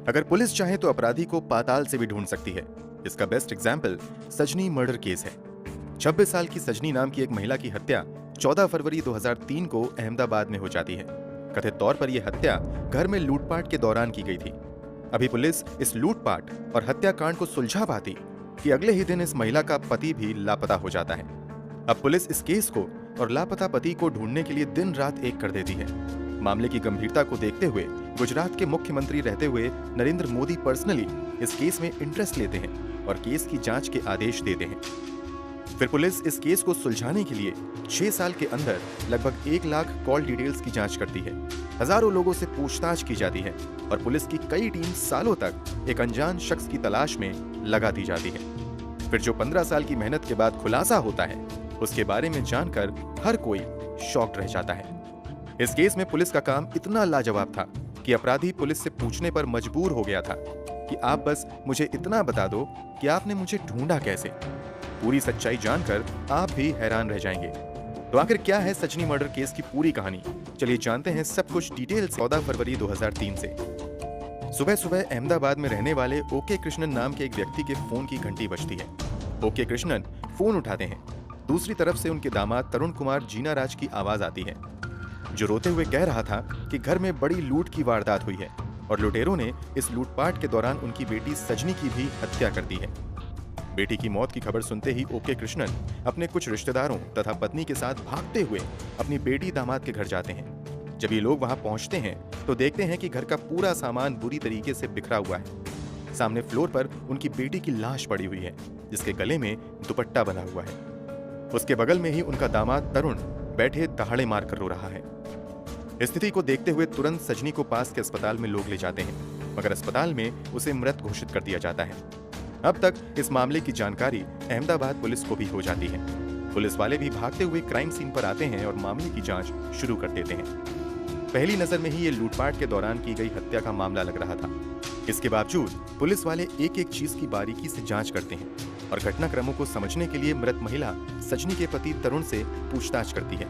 अगर पुलिस चाहे तो अपराधी को पाताल से भी ढूंढ सकती है। इसका बेस्ट एग्जाम्पल सजनी मर्डर केस है। 26 साल की सजनी नाम की एक महिला की हत्या 14 फरवरी 2003 को अहमदाबाद में हो जाती है। कथित तौर पर यह हत्या घर में लूटपाट के दौरान की गई थी। अभी पुलिस इस लूटपाट और हत्याकांड को सुलझा पाती कि अगले ही दिन इस महिला का पति भी लापता हो जाता है। अब पुलिस इस केस को और लापता पति को ढूंढने के लिए दिन रात एक कर देती है। मामले की गंभीरता को देखते हुए गुजरात के मुख्यमंत्री रहते हुए नरेंद्र मोदी पर्सनली इस केस में इंटरेस्ट लेते हैं और केस की जांच के आदेश देते हैं। फिर पुलिस इस केस को सुलझाने के लिए 6 साल के अंदर लगभग 1 लाख कॉल डिटेल्स की जांच करती है। हजारों लोगों से पूछताछ की जाती है और पुलिस की कई टीम सालों तक एक अनजान शख्स की तलाश में लगा दी जाती है। फिर जो 15 साल की मेहनत के बाद खुलासा होता है, उसके बारे में जानकर हर कोई शॉक्ड रह जाता है। इस केस में पुलिस का काम इतना लाजवाब था कि अपराधी पुलिस से पूछने पर मजबूर हो गया था कि आप बस मुझे इतना बता दो कि आपने मुझे ढूंढा कैसे। पूरी सच्चाई जानकर आप भी हैरान रह जाएंगे। तो आखिर क्या है सजनी मर्डर केस की पूरी कहानी? चलिए जानते हैं सब कुछ डिटेल से। 14 फरवरी 2003 से सुबह सुबह अहमदाबाद में रहने वाले ओके कृष्णन नाम के एक व्यक्ति के फोन की घंटी बजती है। ओके कृष्णन फोन उठाते हैं। दूसरी तरफ से उनके दामाद तरुण कुमार जीनाराज की आवाज आती है, जो रोते हुए कह रहा था कि घर में बड़ी लूट की वारदात हुई है और लुटेरों ने इस लूटपाट के दौरान उनकी बेटी सजनी की भी हत्या कर दी है। बेटी की मौत की खबर सुनते ही ओके कृष्णन अपने कुछ रिश्तेदारों तथा पत्नी के साथ भागते हुए अपनी बेटी दामाद के घर जाते हैं। जब ये लोग वहां पहुंचते हैं तो देखते हैं कि घर का पूरा सामान बुरी तरीके से बिखरा हुआ है। सामने फ्लोर पर उनकी बेटी की लाश पड़ी हुई है, जिसके गले में दुपट्टा बंधा हुआ है। उसके बगल में ही उनका दामाद तरुण बैठे दहाड़े मारकर रो रहा है। स्थिति को देखते हुए तुरंत सजनी को पास के अस्पताल में लोग ले जाते हैं, मगर अस्पताल में उसे मृत घोषित कर दिया जाता है। अब तक इस मामले की जानकारी अहमदाबाद पुलिस को भी हो जाती है। पुलिस वाले भी भागते हुए क्राइम सीन पर आते हैं और मामले की जांच शुरू कर देते हैं। पहली नजर में ही ये लूटपाट के दौरान की गई हत्या का मामला लग रहा था। इसके बावजूद पुलिस वाले एक एक चीज की बारीकी से जांच करते हैं और घटनाक्रमों को समझने के लिए मृत महिला सजनी के पति तरुण से पूछताछ करती है।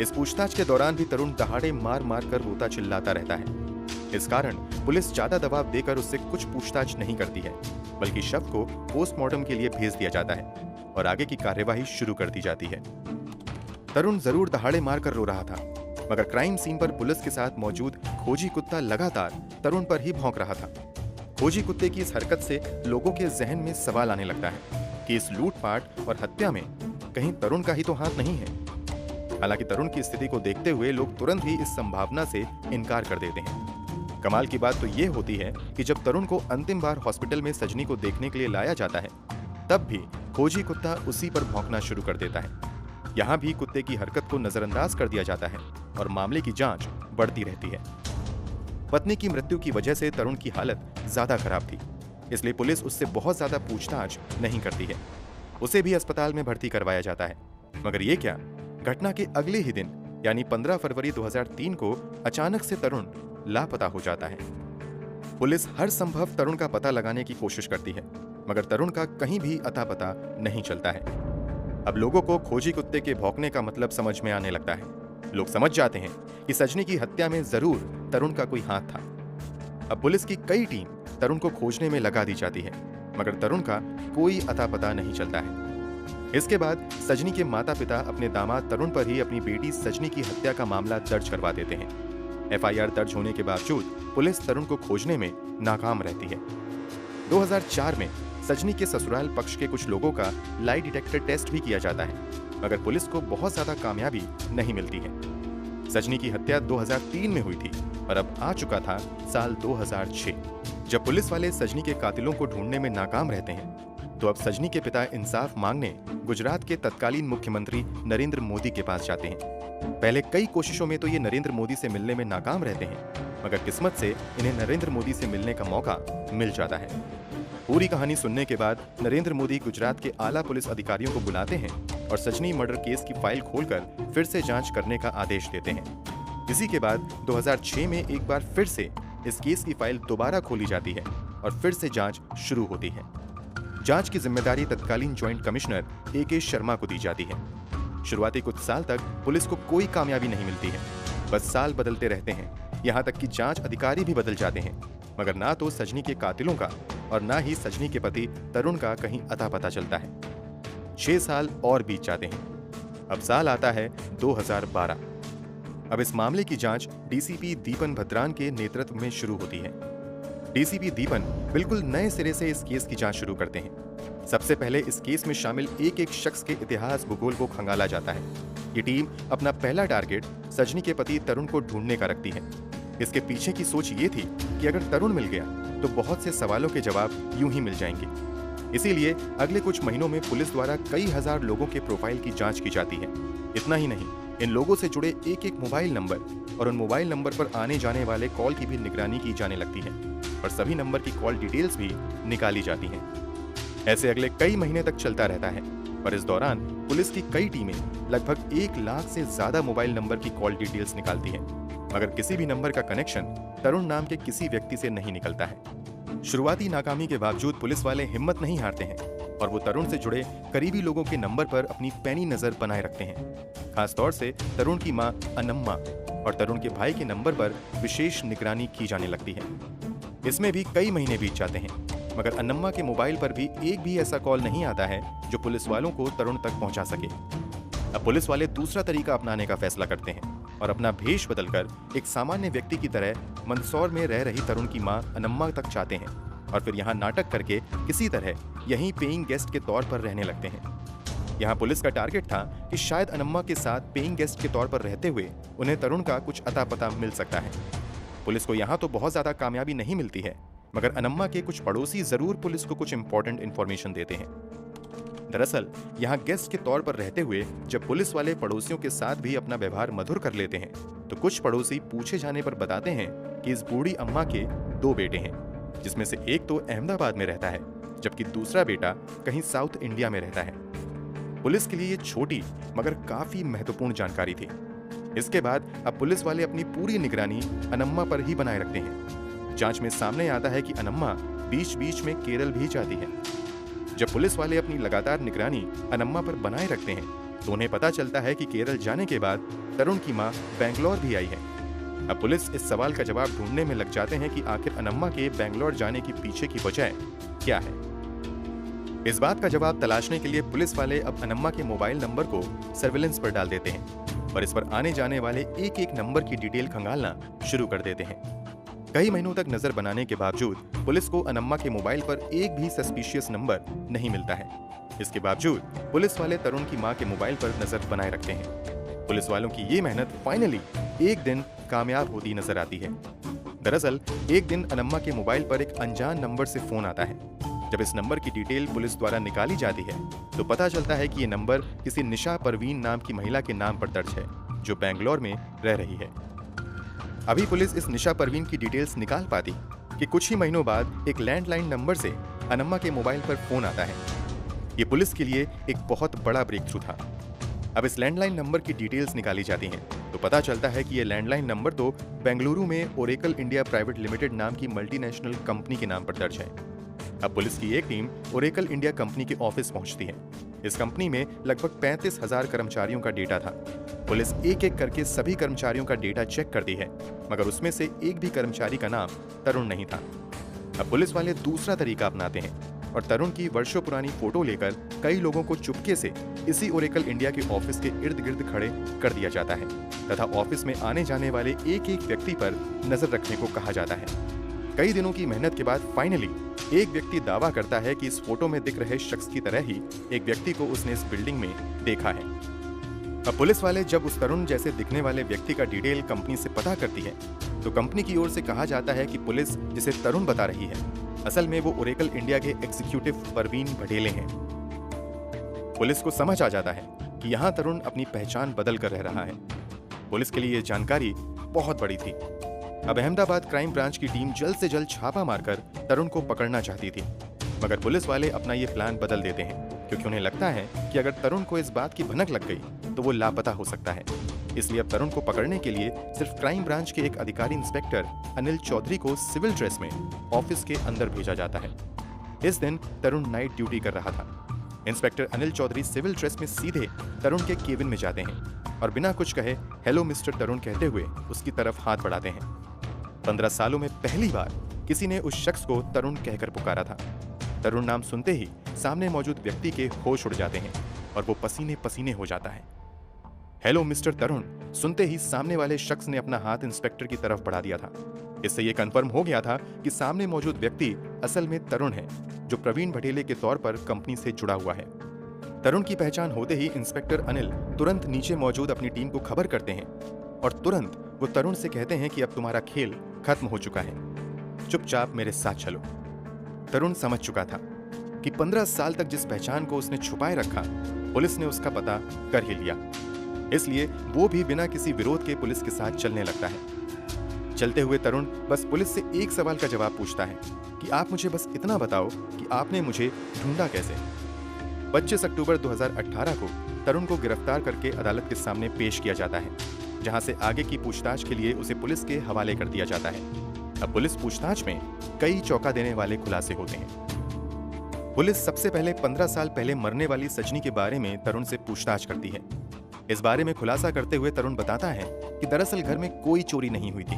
इस पूछताछ के दौरान भी तरुण दहाड़े मार मार कर रोता चिल्लाता रहता है। इस कारण पुलिस ज्यादा दबाव देकर उससे कुछ पूछताछ नहीं करती है, बल्कि शव को पोस्टमार्टम के लिए भेज दिया जाता है और आगे की कार्यवाही शुरू कर दी जाती है। तरुण जरूर दहाड़े मारकर रो रहा था, मगर क्राइम सीन पर पुलिस के साथ मौजूद खोजी कुत्ता लगातार तरुण पर ही भौंक रहा था। खोजी कुत्ते की इस हरकत से लोगों के जहन में सवाल आने लगता है कि इस लूटपाट और हत्या में कहीं तरुण का ही तो हाथ नहीं है। हालांकि तरुण की स्थिति को देखते हुए लोग तुरंत ही इस संभावना से इनकार कर देते हैं। कमाल की बात तो ये होती है कि जब तरुण को अंतिम बार हॉस्पिटल में सजनी को देखने के लिए लाया जाता है, तब भी खोजी कुत्ता उसी पर भौंकना शुरू कर देता है। यहाँ भी कुत्ते की हरकत को नजरअंदाज कर दिया जाता है और मामले की जांच बढ़ती रहती है। पत्नी की मृत्यु की वजह से तरुण की हालत ज्यादा खराब थी, इसलिए पुलिस उससे बहुत ज्यादा पूछताछ नहीं करती है। उसे भी अस्पताल में भर्ती करवाया जाता है। मगर ये क्या, घटना के अगले ही दिन यानी 15 फरवरी 2003 को अचानक से तरुण लापता हो जाता है। पुलिस हर संभव तरुण का पता लगाने की कोशिश करती है, मगर तरुण का कहीं भी अता पता नहीं चलता है। अब लोगों को खोजी कुत्ते के भौंकने का मतलब समझ में आने लगता है। लोग समझ जाते हैं कि सजनी की हत्या में जरूर तरुण का कोई हाथ था। अब पुलिस की कई टीम तरुण को खोजने में लगा दी जाती है, मगर तरुण का कोई अता पता नहीं चलता है। इसके बाद सजनी के माता पिता अपने दामाद तरुण पर ही अपनी बेटी सजनी की हत्या का मामला दर्ज करवा देते हैं। एफआईआर दर्ज होने के बावजूद पुलिस तरुण को खोजने में नाकाम रहती है। 2004 में सजनी के ससुराल पक्ष के कुछ लोगों का लाई डिटेक्टर टेस्ट भी किया जाता है, मगर पुलिस को बहुत ज्यादा कामयाबी नहीं मिलती है। सजनी की हत्या 2003 में हुई थी और अब आ चुका था साल 2006। जब पुलिस वाले सजनी के कातिलों को ढूंढने में नाकाम रहते हैं, तो अब सजनी के पिता इंसाफ मांगने गुजरात के तत्कालीन मुख्यमंत्री नरेंद्र मोदी के पास जाते हैं। पहले कई कोशिशों में तो ये नरेंद्र मोदी से मिलने में नाकाम रहते हैं, मगर किस्मत से इन्हें नरेंद्र मोदी से मिलने का मौका मिल जाता है। पूरी कहानी सुनने के बाद नरेंद्र मोदी गुजरात के आला पुलिस अधिकारियों को बुलाते हैं और सजनी मर्डर केस की फाइल खोलकर फिर से जांच करने का आदेश देते हैं। इसी के बाद 2006 में एक बार फिर से इस केस की फाइल दोबारा खोली जाती है और फिर से जांच शुरू होती है। जांच की जिम्मेदारी तत्कालीन ज्वाइंट कमिश्नर AK शर्मा को दी जाती है। शुरुआती कुछ साल तक पुलिस को कोई कामयाबी नहीं मिलती है। बस साल बदलते रहते हैं, यहाँ तक कि जांच अधिकारी भी बदल जाते हैं। मगर ना तो सजनी के कातिलों का और ना ही सजनी के पति तरुण का कहीं अता पता चलता है। 6 साल और बीत जाते हैं। अब साल आता है 2012। अब इस मामले की जांच डीसीपी दीपन भद्रान के नेतृत्व में शुरू होती है। डीसीपी दीपन बिल्कुल नए सिरे से इस केस की जांच शुरू करते हैं। सबसे पहले इस केस में शामिल एक एक शख्स के इतिहास भूगोल को खंगाला जाता है। ये टीम अपना पहला टारगेट सजनी के पति तरुण को ढूंढने का रखती है। इसके पीछे की सोच ये थी कि अगर तरुण मिल गया तो बहुत से सवालों के जवाब यूं ही मिल जाएंगे। इसीलिए अगले कुछ महीनों में पुलिस द्वारा कई हजार लोगों के प्रोफाइल की जांच की जाती है। इतना ही नहीं, इन लोगों से जुड़े एक एक मोबाइल नंबर और उन मोबाइल नंबर पर आने जाने वाले कॉल की भी निगरानी की जाने लगती है और सभी नंबर की कॉल डिटेल्स भी निकाली जाती हैं। ऐसे अगले कई महीने तक चलता रहता है और इस दौरान पुलिस की कई टीमें लगभग 1 लाख से ज्यादा मोबाइल नंबर की कॉल डिटेल्स निकालती हैं, मगर किसी भी नंबर का कनेक्शन तरुण नाम के किसी व्यक्ति से नहीं निकलता है। शुरुआती नाकामी के बावजूद पुलिस वाले हिम्मत नहीं हारते हैं और वो तरुण से जुड़े करीबी लोगों के नंबर पर अपनी पैनी नजर बनाए रखते हैं। खासतौर से तरुण की मां अनम्मा और तरुण के भाई के नंबर पर विशेष निगरानी की जाने लगती है। इसमें भी कई महीने बीत जाते हैं, मगर अनम्मा के मोबाइल पर भी एक भी ऐसा कॉल नहीं आता है जो पुलिस वालों को तरुण तक पहुंचा सके। अब पुलिस वाले दूसरा तरीका अपनाने का फैसला करते हैं और अपना भेष बदलकर एक सामान्य व्यक्ति की तरह मंदसौर में रह रही तरुण की मां अनम्मा तक जाते हैं और फिर यहाँ नाटक करके किसी तरह यहीं पेइंग गेस्ट के तौर पर रहने लगते हैं। यहाँ पुलिस का टारगेट था कि शायद अनम्मा के साथ पेइंग गेस्ट के तौर पर रहते हुए उन्हें तरुण का कुछ अता पता मिल सकता है। पुलिस को यहाँ तो बहुत ज्यादा कामयाबी नहीं मिलती है, मगर अनम्मा के कुछ पड़ोसी जरूर पुलिस को कुछ इंपॉर्टेंट इंफॉर्मेशन देते हैं। दरअसल यहाँ गेस्ट के तौर पर रहते हुए जब पुलिस वाले पड़ोसियों के साथ भी अपना व्यवहार मधुर कर लेते हैं तो कुछ पड़ोसी पूछे जाने पर बताते हैं कि इस बूढ़ी अम्मा के 2 बेटे हैं, जिसमें से एक तो अहमदाबाद में रहता है जबकि दूसरा बेटा कहीं साउथ इंडिया में रहता है। पुलिस के लिए ये छोटी मगर काफी महत्वपूर्ण जानकारी थी। इसके बाद अब पुलिस वाले अपनी पूरी निगरानी अनम्मा पर ही बनाए रखते हैं। जांच में सामने आता है कि अनम्मा बीच बीच में केरल भी जाती है। जब पुलिस वाले अपनी लगातार निगरानी अनम्मा पर बनाए रखते हैं तो उन्हें पता चलता है कि केरल जाने के बाद तरुण की मां बेंगलोर भी आई है। अब पुलिस इस सवाल का जवाब ढूंढने में लग जाते हैं कि आखिर अनम्मा के बेंगलोर जाने की पीछे की वजह क्या है। इस बात का जवाब तलाशने के लिए पुलिस वाले अब अनम्मा के मोबाइल नंबर को सर्विलेंस पर डाल देते हैं और इस पर आने जाने वाले एक एक नंबर की डिटेल खंगालना शुरू कर देते हैं। कई महीनों तक नजर बनाने के बावजूद पुलिस को अनम्मा के मोबाइल पर एक भी सस्पिशियस नंबर नहीं मिलता है। इसके बावजूद पुलिस वाले तरुण की मां के मोबाइल पर नजर बनाए रखते हैं। पुलिस वालों की ये मेहनत फाइनली एक दिन कामयाब होती नजर आती है। दरअसल एक दिन अनम्मा के मोबाइल पर एक अनजान नंबर से फोन आता है। जब इस नंबर की डिटेल पुलिस द्वारा निकाली जाती है तो पता चलता है कि ये नंबर किसी निशा परवीन नाम की महिला के नाम पर दर्ज है जो बेंगलोर में रह रही है। अभी पुलिस इस निशा परवीन की डिटेल्स निकाल पाती कि कुछ ही महीनों बाद एक लैंडलाइन नंबर से अनम्मा के मोबाइल पर फोन आता है। ये पुलिस के लिए एक बहुत बड़ा ब्रेक थ्रू था। अब इस लैंडलाइन नंबर की डिटेल्स निकाली जाती हैं तो पता चलता है कि ये लैंडलाइन नंबर तो बेंगलुरु में ओरेकल इंडिया प्राइवेट लिमिटेड नाम की मल्टीनेशनल कंपनी के नाम पर दर्ज है। अब पुलिस की एक टीम ओरेकल इंडिया कंपनी के ऑफिस पहुंचती है। इस कंपनी में लगभग 35,000 कर्मचारियों का डेटा था। पुलिस एक एक करके सभी कर्मचारियों का डेटा चेक करती है, मगर उसमें से एक भी कर्मचारी का नाम तरुण नहीं था। अब पुलिस वाले दूसरा तरीका अपनाते हैं और तरुण की वर्षों पुरानी फोटो लेकर कई लोगों को चुपके से इसी ओरेकल इंडिया के ऑफिस के इर्द गिर्द खड़े कर दिया जाता है तथा ऑफिस में आने जाने वाले एक एक व्यक्ति पर नजर रखने को कहा जाता है। कई दिनों की मेहनत के बाद फाइनली एक व्यक्ति दावा करता है कि इस फोटो में दिख रहे शख्स की तरह ही एक व्यक्ति को उसने इस बिल्डिंग में देखा है। अब पुलिस वाले जब उस तरुण जैसे दिखने वाले व्यक्ति का डिटेल कंपनी से पता करती है तो कंपनी की ओर से कहा जाता है कि पुलिस जिसे तरुण बता रही है असल में वो ओरेकल इंडिया के एग्जीक्यूटिव परवीन भटेले हैं। पुलिस को समझ आ जाता है कि यहाँ तरुण अपनी पहचान बदल कर रह रहा है। पुलिस के लिए ये जानकारी बहुत बड़ी थी। अब अहमदाबाद क्राइम ब्रांच की टीम जल्द से जल्द छापा मारकर तरुण को पकड़ना चाहती थी, मगर पुलिस वाले अपना ये प्लान बदल देते हैं क्योंकि उन्हें लगता है कि अगर तरुण को इस बात की भनक लग गई तो वो लापता हो सकता है। इसलिए अब तरुण को पकड़ने के लिए सिर्फ क्राइम ब्रांच के एक अधिकारी इंस्पेक्टर अनिल चौधरी को सिविल ड्रेस में ऑफिस के अंदर भेजा जाता है। इस दिन तरुण नाइट ड्यूटी कर रहा था। Inspector Anil Chaudhary civil dress में सीधे तरुण के केबिन में जाते हैं और बिना कुछ कहे हेलो मिस्टर तरुण कहते हुए उसकी तरफ हाथ बढ़ाते हैं। 15 सालों में पहली बार किसी ने उस शख्स को तरुण कहकर पुकारा था। तरुण नाम सुनते ही सामने मौजूद व्यक्ति के होश उड़ जाते हैं और वो पसीने पसीने हो जाता है। हेलो मिस्टर तरुण सुनते ही सामने वाले शख्स ने अपना हाथ इंस्पेक्टर की तरफ बढ़ा दिया था। इससे ये कंफर्म हो गया था कि सामने मौजूद व्यक्ति असल में तरुण है, जो प्रवीण भटेले के तौर पर कंपनी से जुड़ा हुआ है। तरुण की पहचान होते ही इंस्पेक्टर अनिल तुरंत नीचे मौजूद अपनी टीम को खबर करते हैं और तुरंत वो तरुण से कहते हैं कि अब तुम्हारा खेल खत्म हो चुका है, चुपचाप मेरे साथ चलो। तरुण समझ चुका था कि 15 साल तक जिस पहचान को उसने छुपाए रखा, पुलिस ने उसका पता कर ही लिया। इसलिए वो भी बिना किसी विरोध के पुलिस के साथ चलने लगता है। चलते हुए तरुण बस पुलिस से एक सवाल का जवाब पूछता है कि आप मुझे बस इतना बताओ कि आपने मुझे ढूंढा कैसे। 25 अक्टूबर 2018 को तरुण को गिरफ्तार करके अदालत के सामने पेश किया जाता है, जहां से आगे की पूछताछ के लिए उसे पुलिस के हवाले कर दिया जाता है। अब पुलिस पूछताछ में कई चौंका देने वाले खुलासे होते हैं। पुलिस सबसे पहले 15 साल पहले मरने वाली सजनी के बारे में तरुण से पूछताछ करती है। इस बारे में खुलासा करते हुए तरुण बताता है कि दरअसल घर में कोई चोरी नहीं हुई थी,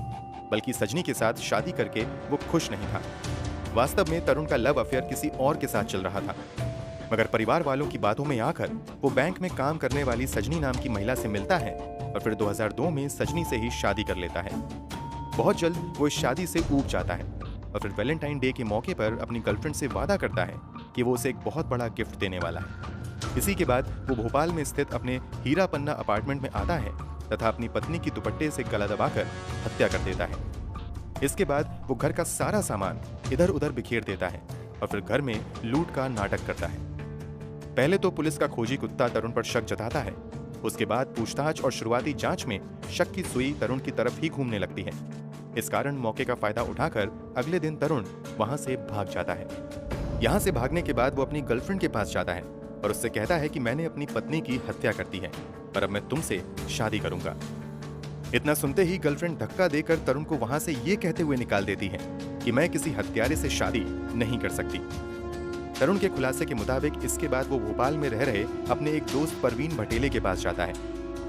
बल्कि सजनी के साथ शादी करके वो खुश नहीं था। वास्तव में तरुण का लव अफेयर किसी और के साथ चल रहा था, मगर परिवार वालों की बातों में आकर वो बैंक में काम करने वाली सजनी नाम की महिला से मिलता है और फिर 2002 में सजनी से ही शादी कर लेता है। बहुत जल्द वो इस शादी से ऊब जाता है और फिर वैलेंटाइन डे के मौके पर अपनी गर्लफ्रेंड से वादा करता है कि वो उसे एक बहुत बड़ा गिफ्ट देने वाला है। इसी के बाद वो भोपाल में स्थित अपने हीरा पन्ना अपार्टमेंट में आता है तथा अपनी पत्नी की दुपट्टे से गला दबाकर हत्या कर देता है। इसके बाद वो घर का सारा सामान इधर उधर बिखेर देता है और फिर घर में लूट का नाटक करता है। पहले तो पुलिस का खोजी कुत्ता तरुण पर शक जताता है। उसके बाद पूछताछ और शुरुआती जांच में शक की सुई तरुण की तरफ ही घूमने लगती है। इस कारण मौके का फायदा उठाकर अगले दिन तरुण वहां से भाग जाता है। यहाँ से भागने के बाद वो अपनी गर्लफ्रेंड के पास जाता है और उससे कहता है कि मैंने अपनी पत्नी की हत्या कर दी है, पर अब मैं तुमसे शादी करूंगा। इतना सुनते ही गर्लफ्रेंड धक्का देकर तरुण को वहां से ये कहते हुए निकाल देती है कि मैं किसी हत्यारे से शादी नहीं कर सकती। तरुण के खुलासे के मुताबिक इसके बाद वो भोपाल में रह रहे अपने एक दोस्त परवीन भटेले के पास जाता है।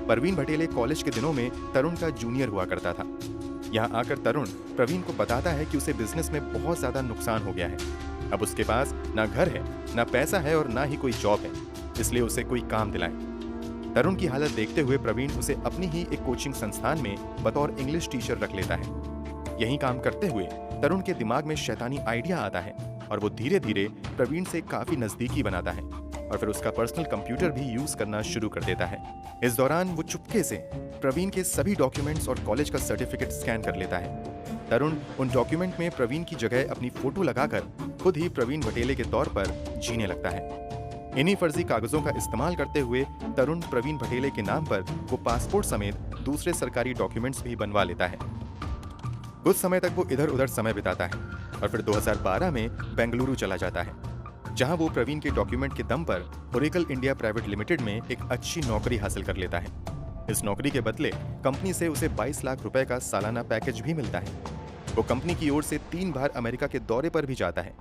परवीन भटेले कॉलेज के दिनों में तरुण का जूनियर हुआ करता था। यहाँ आकर तरुण प्रवीण को बताता है कि उसे बिजनेस में बहुत ज्यादा नुकसान हो गया है। अब उसके पास ना घर है, ना पैसा है और ना ही कोई जॉब है, इसलिए उसे कोई काम दिलाए। तरुण की हालत देखते हुए प्रवीण उसे अपनी ही एक कोचिंग संस्थान में बतौर इंग्लिश टीचर रख लेता है। यही काम करते हुए तरुण के दिमाग में शैतानी आइडिया आता है और वो धीरे धीरे प्रवीण से काफी नजदीकी बनाता है और फिर उसका पर्सनल कंप्यूटर भी यूज करना शुरू कर देता है। इस दौरान वो चुपके से प्रवीण के सभी डॉक्यूमेंट्स और कॉलेज का सर्टिफिकेट स्कैन कर लेता है। तरुण उन डॉक्यूमेंट में प्रवीण की जगह अपनी फोटो लगाकर खुद ही प्रवीण भटेले के तौर पर जीने लगता है। इन्हीं फर्जी कागजों का इस्तेमाल करते हुए तरुण प्रवीण भटेले के नाम पर वो पासपोर्ट समेत दूसरे सरकारी डॉक्यूमेंट्स भी बनवा लेता है। कुछ समय तक वो इधर उधर समय बिताता है और फिर 2012 में बेंगलुरु चला जाता है, जहां वो प्रवीण के डॉक्यूमेंट के दम पर ओरेकल इंडिया प्राइवेट लिमिटेड में एक अच्छी नौकरी हासिल कर लेता है। इस नौकरी के बदले कंपनी से उसे 22 लाख रुपए का सालाना पैकेज भी मिलता है। वो कंपनी की ओर से 3 बार अमेरिका के दौरे पर भी जाता है।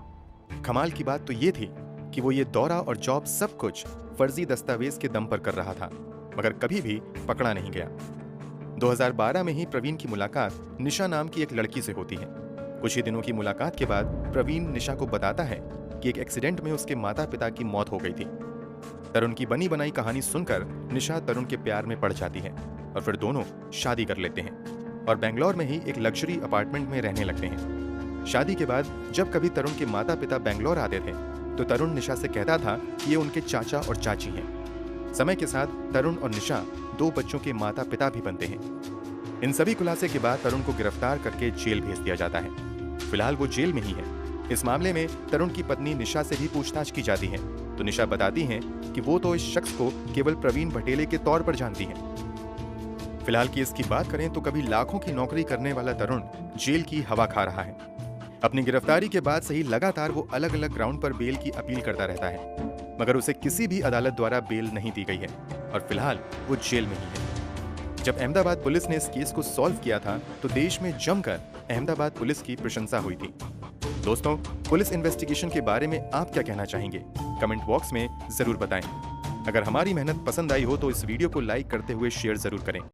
कमाल की बात तो ये थी कि वो ये दौरा और जॉब सब कुछ फर्जी दस्तावेज के दम पर कर रहा था, मगर कभी भी पकड़ा नहीं गया। 2012 में ही प्रवीण की मुलाकात निशा नाम की एक लड़की से होती है। कुछ ही दिनों की मुलाकात के बाद प्रवीण निशा को बताता है कि एक एक्सीडेंट में उसके माता पिता की मौत हो गई थी। तरुण की बनी बनाई कहानी सुनकर निशा तरुण के प्यार में पड़ जाती है और फिर दोनों शादी कर लेते हैं और बेंगलोर में ही एक लग्जरी अपार्टमेंट में रहने लगते हैं। शादी के बाद जब कभी तरुण के माता पिता बेंगलोर आते थे तो तरुण निशा से कहता था कि ये उनके चाचा और चाची हैं। समय के साथ तरुण और निशा 2 बच्चों के माता पिता भी बनते हैं। इन सभी खुलासे के बाद तरुण को गिरफ्तार करके जेल भेज दिया जाता है। फिलहाल वो जेल में ही है। इस मामले में तरुण की पत्नी निशा से भी पूछताछ की जाती है तो निशा बताती हैं कि वो तो इस शख्स को केवल प्रवीण भटेले के तौर पर जानती हैं। फिलहाल केस की बात करें तो कभी लाखों की नौकरी करने वाला तरुण जेल की हवा खा रहा है। अपनी गिरफ्तारी के बाद से ही लगातार वो अलग अलग ग्राउंड पर बेल की अपील करता रहता है, मगर उसे किसी भी अदालत द्वारा बेल नहीं दी गई है और फिलहाल वो जेल में ही है। जब अहमदाबाद पुलिस ने इस केस को सॉल्व किया था तो देश में जमकर अहमदाबाद पुलिस की प्रशंसा हुई थी। दोस्तों, पुलिस इन्वेस्टिगेशन के बारे में आप क्या कहना चाहेंगे? कमेंट बॉक्स में जरूर बताएं। अगर हमारी मेहनत पसंद आई हो तो इस वीडियो को लाइक करते हुए शेयर जरूर करें।